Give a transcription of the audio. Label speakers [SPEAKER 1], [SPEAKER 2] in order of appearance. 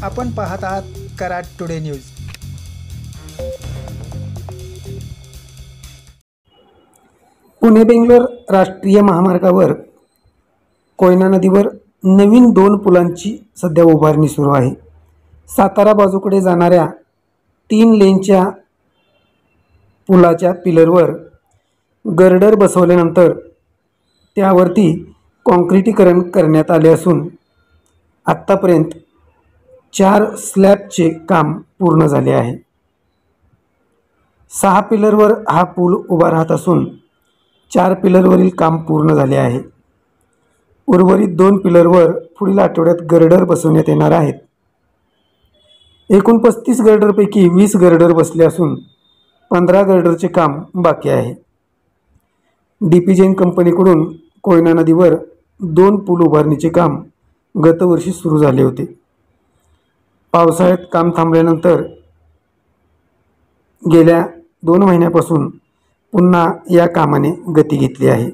[SPEAKER 1] आपण पाहत आहात कराड टुडे न्यूज।
[SPEAKER 2] पुणे बेंगलोर राष्ट्रीय महामार्गावर कोयना नदीवर नवीन 2 पुलांची सध्या उभारणी सुरू आहे। सातारा बाजूकडे जाणाऱ्या 3 लेनच्या पुलाच्या पिलरवर गर्डर बसवल्यानंतर त्यावरती कॉन्क्रिटीकरण करण्यात आले असून आत्तापर्यंत 4 स्लॅबचे काम पूर्ण झाले आहे। 6 पिलरवर हा पूल उभा राहत असून 4 पिलरवरील काम पूर्ण झाले आहे। उर्वरित 2 पिलरवर पुढील आठवड्यात गर्डर बसवण्यात येणार आहेत। एकूण 35 गर्डरपैकी 20 गर्डर बसले असून 15 गर्डरचे काम बाकी आहे। डीपी जैन कंपनीकडून कोयना नदीवर 2 पूल उभारणीचे काम गतवर्षी सुरू झाले होते। पावसाळ्यात काम थांबल्यानंतर गेल्या 2 महिन्यापासून पुन्हा या कामाने गती घेतली आहे।